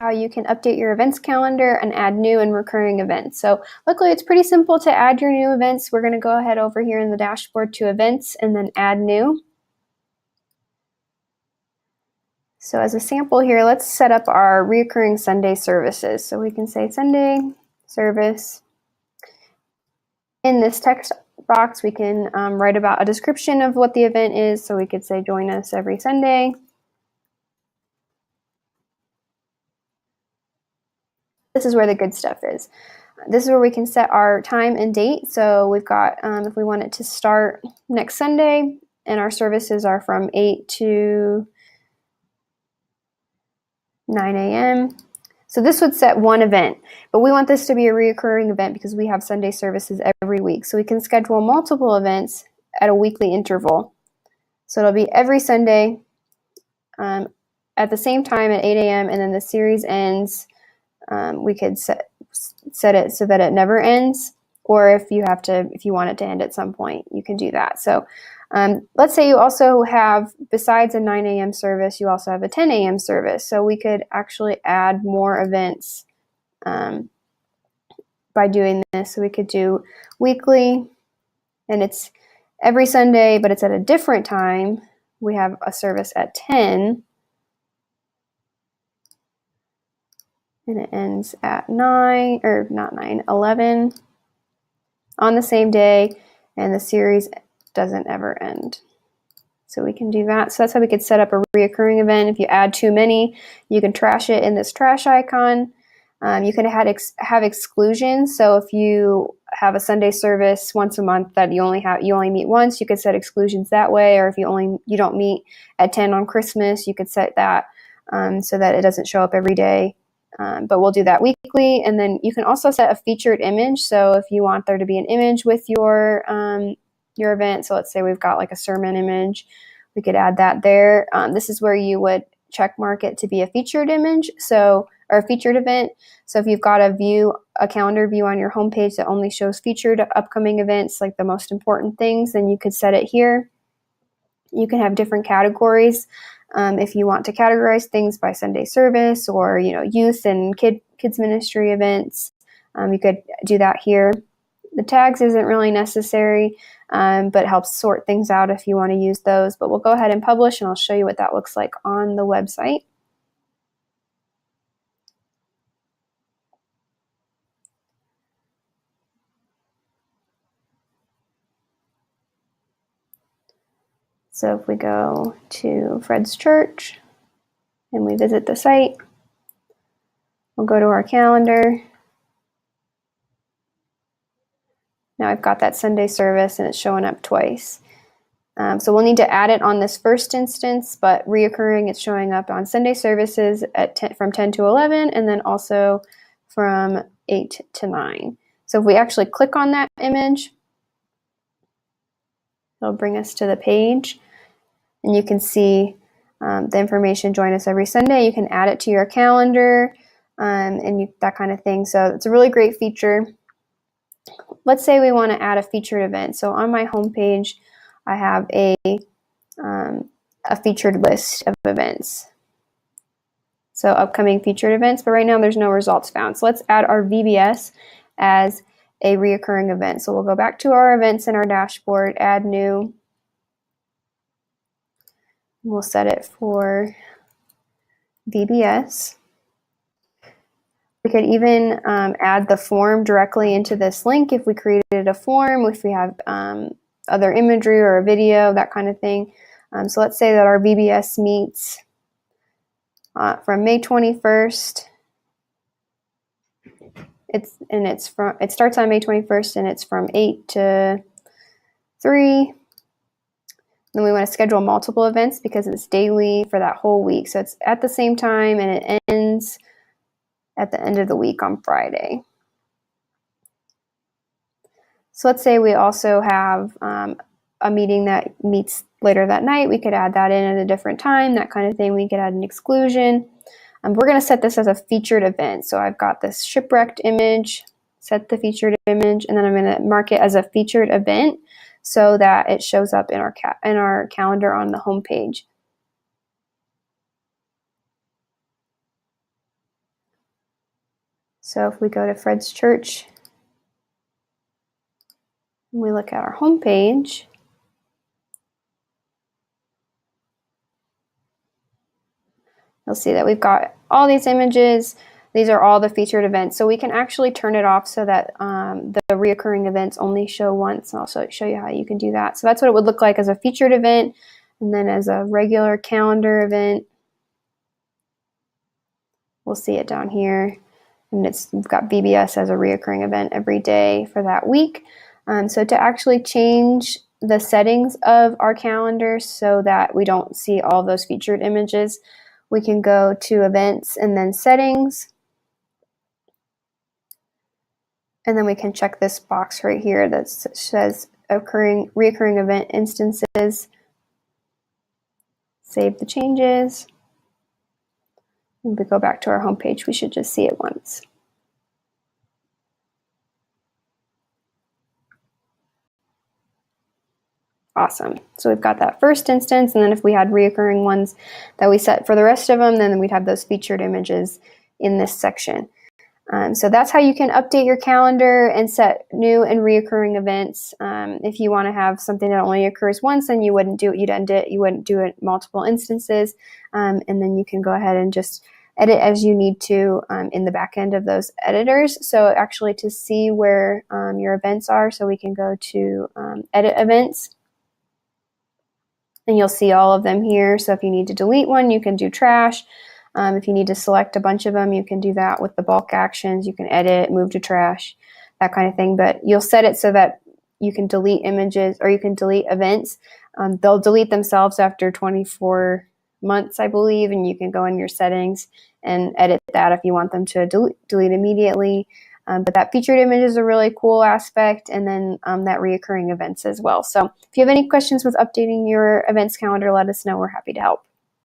how you can update your events calendar and add new and recurring events. So luckily it's pretty simple to add your new events. We're going to go ahead over here in the dashboard to events and then add new. So as a sample here, let's set up our recurring Sunday services. So we can say Sunday service. In this text box, we can write about a description of what the event is. So we could say join us every Sunday. This is where the good stuff is. This is where we can set our time and date. So we've got, if we want it to start next Sunday, and our services are from 8 to 9 a.m. So this would set one event, but we want this to be a recurring event because we have Sunday services every week. So we can schedule multiple events at a weekly interval. So it'll be every Sunday at the same time at 8 a.m. and then the series ends. We could set it so that it never ends, or if you want it to end at some point, you can do that. So let's say you also have, besides a 9 a.m. service, you also have a 10 a.m. service. So we could actually add more events by doing this. So we could do weekly, and it's every Sunday, but it's at a different time. We have a service at 10. And it ends at 9, or not 9, 11 on the same day, and the series doesn't ever end. So we can do that. So that's how we could set up a reoccurring event. If you add too many, you can trash it in this trash icon. You can have exclusions. So if you have a Sunday service once a month that you only meet once, you could set exclusions that way. Or if you don't meet at 10 on Christmas, you could set that so that it doesn't show up every day. But we'll do that weekly. And then you can also set a featured image. So if you want there to be an image with your event, so let's say we've got like a sermon image, we could add that there. This is where you would check mark it to be a featured image, or a featured event. So if you've got a calendar view on your homepage that only shows featured upcoming events, like the most important things, then you could set it here. You can have different categories. If you want to categorize things by Sunday service or youth and kids ministry events, you could do that here. The tags isn't really necessary, but helps sort things out if you want to use those. But we'll go ahead and publish, and I'll show you what that looks like on the website. So if we go to Fred's Church and we visit the site, we'll go to our calendar. Now I've got that Sunday service and it's showing up twice. So we'll need to add it on this first instance, but reoccurring, it's showing up on Sunday services from 10 to 11, and then also from 8 to 9. So if we actually click on that image, it'll bring us to the page, and you can see the information, join us every Sunday. You can add it to your calendar and that kind of thing. So it's a really great feature. Let's say we want to add a featured event. So on my homepage, I have a featured list of events. So upcoming featured events, but right now there's no results found. So let's add our VBS as a reoccurring event. So we'll go back to our events in our dashboard, add new. We'll set it for VBS. We could even add the form directly into this link if we created a form, if we have other imagery or a video, that kind of thing. So let's say that our VBS meets from May 21st. It starts on May 21st and it's from 8 to 3. Then we want to schedule multiple events because it's daily for that whole week. So it's at the same time and it ends at the end of the week on Friday. So let's say we also have a meeting that meets later that night. We could add that in at a different time, that kind of thing. We could add an exclusion. We're going to set this as a featured event. So I've got this shipwrecked image, set the featured image, and then I'm going to mark it as a featured event so that it shows up in our calendar on the home page. So if we go to Fred's Church and we look at our home page, you'll see that we've got all these images. These are all the featured events. So we can actually turn it off so that the reoccurring events only show once. And I'll also show you how you can do that. So that's what it would look like as a featured event, and then as a regular calendar event. We'll see it down here. And we've got VBS as a reoccurring event every day for that week. So to actually change the settings of our calendar so that we don't see all those featured images, we can go to events and then settings. And then we can check this box right here that says reoccurring event instances. Save the changes. When we go back to our home page, we should just see it once. Awesome. So we've got that first instance, and then if we had reoccurring ones that we set for the rest of them, then we'd have those featured images in this section. So that's how you can update your calendar and set new and reoccurring events. If you want to have something that only occurs once, then you wouldn't do it, you'd end it, you wouldn't do it multiple instances, and then you can go ahead and just edit as you need to in the back end of those editors. So actually to see where your events are, so we can go to edit events, and you'll see all of them here. So if you need to delete one, you can do trash. If you need to select a bunch of them, you can do that with the bulk actions. You can edit, move to trash, that kind of thing. But you'll set it so that you can delete images or you can delete events. They'll delete themselves after 24 months, I believe, and you can go in your settings and edit that if you want them to delete immediately. But that featured image is a really cool aspect, and then that reoccurring events as well. So if you have any questions with updating your events calendar, let us know. We're happy to help.